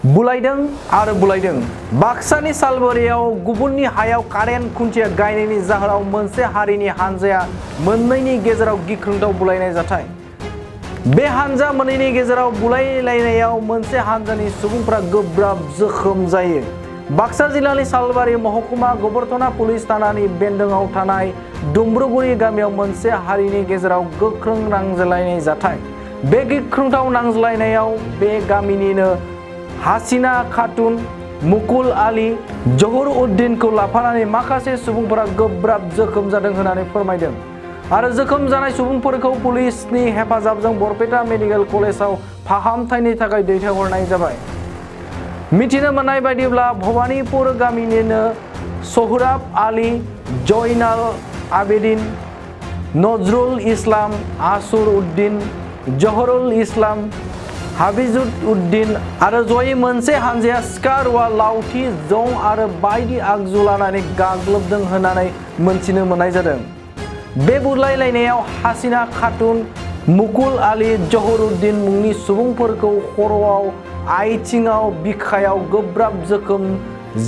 बुलायदों आरो बुलायदों बाक्सानि सालबारियाव गुबुननि हायाव कारेन्ट खुन्थिया गायनायनि जाहोनाव मोनसे हारिनि हानजाया मोननैनि गेजेराव गिख्रंथाव बुलायनाय जाथाय। बे हानजा मोननैनि गेजेराव बुलायलायनायाव मोनसे हानजानि सुबुंफोरा गोब्राब जखम जायो। बाक्सा जिल्लानि सालबारि महकुमा गोबोरथना पुलिस थानानि बेन्दोंआव थानाय दुम्ब्रुगुरि गामियाव मोनसे हारिनि गेजेराव गोख्रों नांज्लायनाय जाथाय। बे गिख्रंथाव नांज्लायनायाव बे गामिनिनो हासिना खातुन, मुकुल आली, जहुर उद्दीनखौ लाफानानै माखासे सुबुंफोरा गोब्राब जखम जादों होननानै फोरमायदों आरो जखम जानाय सुबुंफोरखौ पुलिसनि हेफाजाबजों बरपेटा मेडिकेल कलेजाव फाहामथायनि थाखाय दैथायहरनाय जाबाय। मिथिनो मोननाय बायदिब्ला भबानीपुर गामिनिनो सोहराब आली, जयनाल आबेदिन, नजरुल इस्लाम, आसुर उद्दीन, जहरुल इस्लाम, हाबिजुद उद्दीन आरो जयै मोनसे हानजाया सिखा, रुवा, लावथि, जं आरो बायदि आगजु लानानै गाग्लोबदों होननानै मोनथिनो मोननाय जादों। बे बुलायलायनायाव हासिना खातुन, मुकुल आली, जहुर उद्दीन मुंनि सुबुंफोरखौ खर'आव, आथिङाव, बिखायाव गोब्राब जखम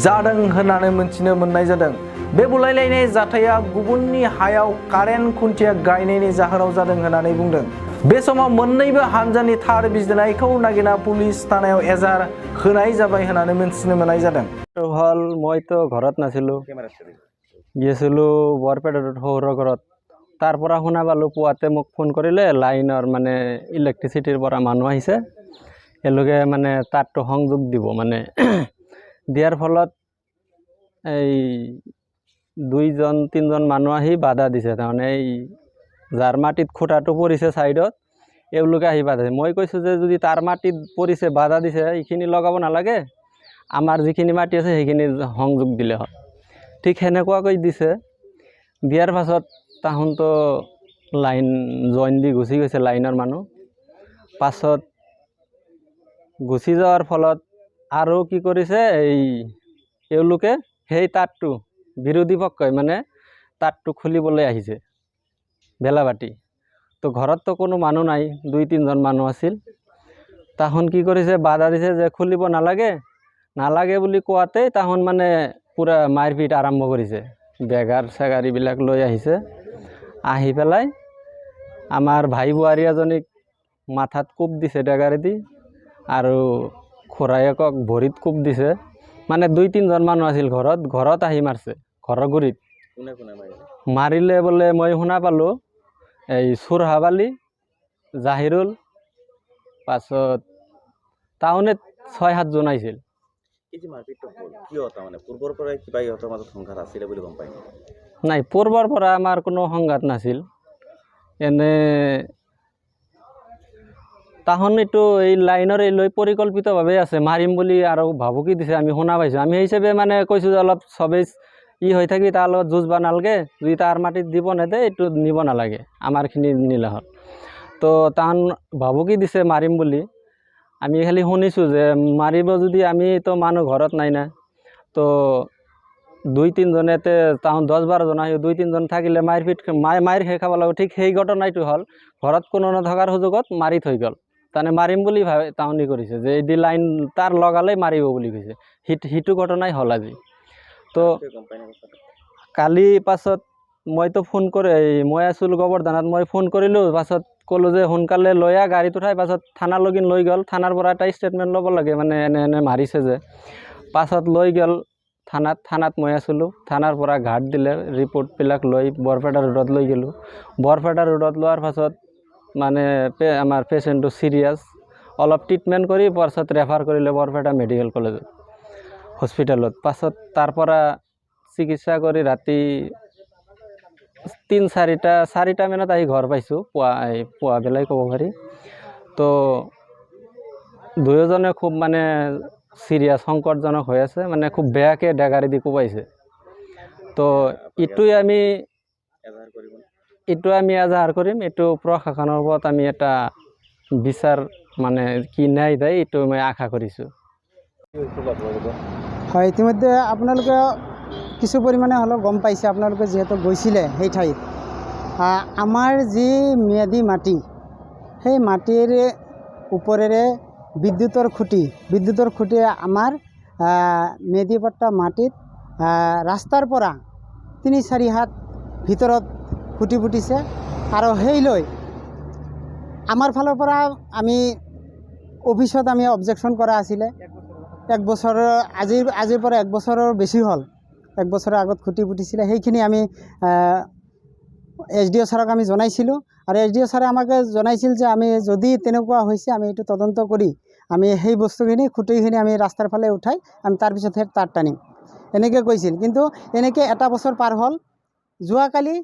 जादों होननानै मोनथिनो मोननाय जादों। बे बुलायलायनाय जाथाया गुबुननि हायाव कारेन्ट खुन्थिया गायनायनि जाहोनाव जादों होननानै बुंदों। बे समाव मोन्नैबो हानजानि थार बिजिरनायखौ नागिरना पुलिस थानायाव एजार होनाय जाबाय होननानै मोनथिनो मोननाय जादों। हल मইতো ঘৰত নাছিলো, গেছিলো বৰপেটা শহুৰৰ ঘৰত। তাৰ পৰা শুনা পালোঁ পুৱাতে মোক ফোন কৰিলে লাইনৰ মানে ইলেক্ট্ৰিচিটিৰ পৰা মানুহ আহিছে, এওঁলোকে মানে তাৰটো সংযোগ দিব মানে দিয়াৰ ফলত এই 2-3জন মানুহ আহি বাধা দিছে। তাৰমানে এই যাৰ মাটিত খুঁটাটো পৰিছে ছাইডত এওঁলোকে আহি বাধা দিছে। মই কৈছোঁ যে যদি তাৰ মাটিত পৰিছে বাধা দিছে এইখিনি লগাব নালাগে, আমাৰ যিখিনি মাটি আছে সেইখিনি সংযোগ দিলে হয়। ঠিক সেনেকুৱাকৈ দিছে। দিয়াৰ পাছত তাহোঁতো লাইন জইন দি গুচি গৈছে লাইনৰ মানুহ। পাছত গুচি যোৱাৰ ফলত আৰু কি কৰিছে এই এওঁলোকে সেই তাঁৰটো বিৰোধী পক্ষই মানে তাঁৰটো খুলিবলৈ আহিছে বেলাবাতি। তো ঘৰততো কোনো মানুহ নাই, 2-3জন মানুহ আছিল। তাহোন কি কৰিছে বাধা দিছে যে খুলিব নালাগে, নালাগে বুলি কোৱাতেই তাহোন মানে পুৰা মাৰপিট আৰম্ভ কৰিছে। বেগাৰ চেগাৰ এইবিলাক লৈ আহিছে, আহি পেলাই আমাৰ ভাই বোৱাৰী এজনীক মাথাত কোব দিছে ডেগাৰেদি আৰু খুৰায়েকক ভৰিত কোব দিছে। মানে 2-3জন মানুহ আছিল ঘৰত আহি মাৰছে ঘৰৰ গুৰিত। মাৰিলে বোলে মই শুনা পালোঁ এই সোহৰাব আলী, জাহিৰুল, পাছত টাউনে 6-7জন আহিছিল। নাই, পূৰ্বৰ পৰা আমাৰ কোনো সংঘাত নাছিল। এনে তাহোন এইটো এই লাইনৰ এই লৈ পৰিকল্পিতভাৱে আছে, মাৰিম বুলি আৰু ভাবুকি দিছে আমি শুনা পাইছোঁ। আমি সেই হিচাপে মানে কৈছোঁ যে অলপ চবেই হৈ থাকি তাৰ লগত যুঁজবা নালাগে, যদি তাৰ মাটিত দিব নেদে এইটো নিব নালাগে, আমাৰখিনি নিলে হ'ল। তো তাহোন ভাবুকি দিছে মাৰিম বুলি। আমি খালি শুনিছোঁ যে মাৰিব যদি, আমিতো মানুহ ঘৰত নাই না। তো 2-3জনেতে তাহোন 10-12জন আহি 2-3জন থাকিলে মাৰ খাই খাব লাগিব। ঠিক সেই ঘটনাটো হ'ল ঘৰত কোনো নথকাৰ সুযোগত মাৰি থৈ গ'ল। তাৰমানে মাৰিম বুলি ভাবে তাহনি কৰিছে যে এই লাইন তাৰ লগালে মাৰিব বুলি কৈছে। সিটো ঘটনাই হ'ল আজি। তো কালি পাছত মইতো ফোন কৰি মই আছিলোঁ গোবৰধানত, মই ফোন কৰিলোঁ। পাছত ক'লোঁ যে সোনকালে লৈ আহ গাড়ীত উঠাই। পাছত থানালৈকে লৈ গ'ল। থানাৰ পৰা এটা ষ্টেটমেণ্ট ল'ব লাগে, মানে এনে মাৰিছে যে। পাছত লৈ গ'ল থানাত মই আছিলোঁ। থানাৰ পৰা ঘাট দিলে, ৰিপৰ্টবিলাক লৈ বৰপেটা ৰোডত লৈ গ'লোঁ। বৰপেটা ৰোডত লোৱাৰ পাছত মানে আমাৰ পেচেণ্টটো চিৰিয়াছ, অলপ ট্ৰিটমেণ্ট কৰি পাছত ৰেফাৰ কৰিলে বৰপেটা মেডিকেল কলেজত হস্পিটেলত। পাছত তাৰ পৰা চিকিৎসা কৰি ৰাতি 3-4টা মানত আহি ঘৰ পাইছোঁ, পুৱা বেলাই ক'ব পাৰি। তো দুয়োজনে খুব মানে চিৰিয়াছ সংকটজনক হৈ আছে, মানে খুব বেয়াকৈ ডেগাৰেদি কোবাইছে। তো এইটোৱে আমি এজাহাৰ কৰিম। এইটো প্ৰশাসনৰ ওপৰত আমি এটা বিচাৰ মানে কি ন্যায় দেয় এইটো মই আশা কৰিছোঁ। হয়, ইতিমধ্যে আপোনালোকে কিছু পৰিমাণে হ'লেও গম পাইছে, আপোনালোকে যিহেতু গৈছিলে সেই ঠাইত। আমাৰ যি ম্যাদী মাটি, সেই মাটিৰ ওপৰেৰে বিদ্যুতৰ খুঁটি আমাৰ মেডিপট্টা মাটিত ৰাস্তাৰ পৰা ৩-৪ হাত ভিতৰত খুঁটি পুতিছে আৰু সেই লৈ আমাৰ ফালৰ পৰা আমি অফিচত আমি অবজেকশ্যন কৰা আছিলে। 1 বছৰৰ আজিৰ পৰা 1 বছৰৰ বেছি হ'ল। 1 বছৰৰ আগত খুঁটি পুতিছিলে, সেইখিনি আমি SDO ছাৰক আমি জনাইছিলোঁ আৰু SDO ছাৰে আমাকে জনাইছিল যে আমি যদি তেনেকুৱা হৈছে আমি এইটো তদন্ত কৰি আমি সেই বস্তুখিনি খুঁটিখিনি আমি ৰাস্তাৰ ফালে উঠাই আমি তাৰপিছতহে তাৰ টানিম এনেকৈ কৈছিল। কিন্তু এনেকৈ 1 বছৰ পাৰ হ'ল। যোৱাকালি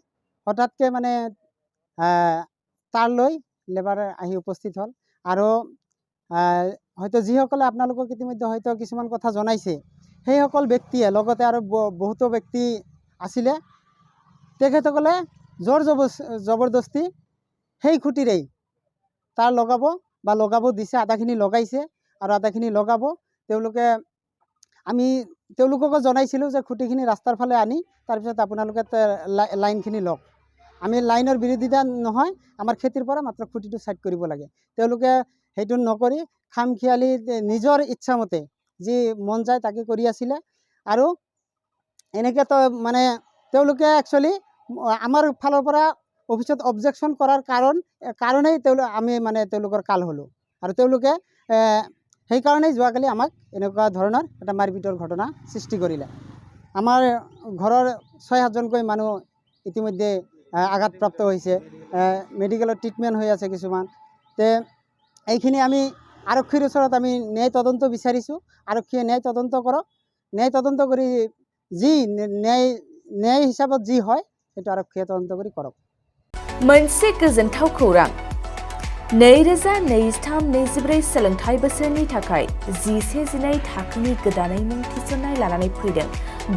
হঠাৎকৈ মানে তাৰ লৈ লেবাৰ আহি উপস্থিত হ'ল আৰু হয়তো যিসকলে আপোনালোকক ইতিমধ্যে হয়তো কিছুমান কথা জনাইছে সেইসকল ব্যক্তিয়ে লগতে আৰু বহুতো ব্যক্তি আছিলে, তেখেতসকলে জোৰ জবৰদস্তি সেই খুঁটিৰেই তাৰ লগাব দিছে। আধাখিনি লগাইছে আৰু আধাখিনি লগাব। তেওঁলোককো জনাইছিলোঁ যে খুঁটিখিনি ৰাস্তাৰ ফালে আনি তাৰপিছত আপোনালোকে লাইনখিনি লওক। আমি লাইনৰ বিৰোধিতা নহয়, আমাৰ খেতিৰ পৰা মাত্ৰ খুঁটিটো ছাইড কৰিব লাগে। তেওঁলোকে সেইটো নকৰি খামখিয়ালি নিজৰ ইচ্ছামতে যি মন যায় তাকে কৰি আছিলে আৰু এনেকৈ তো মানে তেওঁলোকে একচুৱেলি আমাৰ ফালৰ পৰা অফিচত অবজেকশ্যন কৰাৰ কাৰণেই আমি মানে তেওঁলোকৰ কাল হ'লোঁ আৰু তেওঁলোকে সেইকাৰণেই যোৱাকালি আমাক এনেকুৱা ধৰণৰ এটা মাৰপিটৰ ঘটনা সৃষ্টি কৰিলে। আমাৰ ঘৰৰ 6-7জনকৈ মানুহ ইতিমধ্যে আঘাতপ্ৰাপ্ত হৈছে, মেডিকেলত ট্ৰিটমেণ্ট হৈ আছে কিছুমান। এইখিনি আমি আৰক্ষীৰ ওচৰত আমি ন্যায় তদন্ত বিচাৰিছোঁ। আৰক্ষীয়ে ন্যায় তদন্ত কৰক, ন্যায় তদন্ত কৰি যি ন্যায় হিচাপত যি হয় সেইটো আৰক্ষীয়ে তদন্ত কৰি কৰক। मोनसे गोजोनथाव खौरां 2023-24 सोलोंथाइ बोसोरनि थाखाय 11-12 थाखोनि गोदानै मुं थिसननाय लानानै फैदों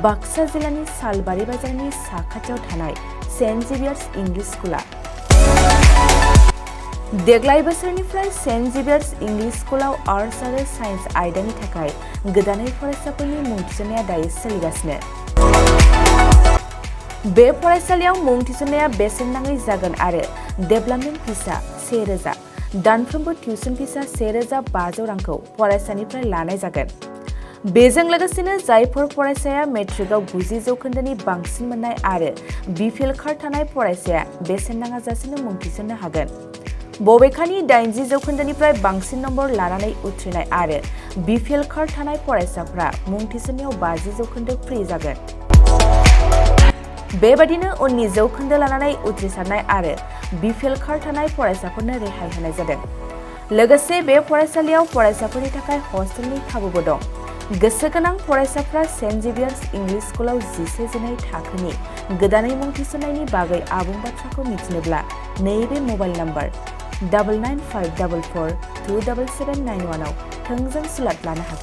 बाक्सा जिल्लानि सालबारि बाजारनि साखाथियाव थानाय सेन्ट जेभियार्स इंलिश स्कुला। देग्लाय बोसोरनिफ्राय सेन्ट जेभियार्स इंलिश स्कुलाव आर्ट्स आरो साइन्स आयदानि थाखाय गोदानै फरायसाफोरनि मुं थिसननाया दायो सोलिगासिनो। बे फरायसालियाव मुं थिसननाया बेसेन नाङै जागोन आरो डेभेलपमेन्ट फिसा 1000, दानफ्रोमबो टिउसन फिसा 1500 रांखौ फरायसानिफ्राय लानाय जागोन। बेजों लोगोसेनो जायफोर फरायसाया मेट्रिकआव 90% बांसिन मोननाय आरो बिपिएल कार्ड थानाय फरायसाया बेसेन नाङाजासेनो मुं थिसननो हागोन। बबेखानि 80% बांसिन नम्बर लानानै उथ्रिनाय आरो बिपिएल कार्ड थानाय फरायसाफ्रा मुं थिसननायाव 50% फ्रि जागोन। बेबादिनो उननि जौखोन्दो लानानै उथ्रिसारनाय आरो बिपिएल कार्ड थानाय फरायसाफोरनो रेहाय होनाय जादों। लोगोसे बे फरायसालियाव फरायसाफोरनि थाखाय हस्टेलनि खाबुबो दं। गोसो गोनां फरायसाफ्रा सेन्ट जेभियार्स इंलिश स्कुलाव 11-12 थाखोनि गोदानै मुं थिसननायनि बागै आबुं बाथ्राखौ मिथिनोब्ला नैबे मबाइल नम्बर 9954427791 आव थोंजों सुलाद लानो हागोन।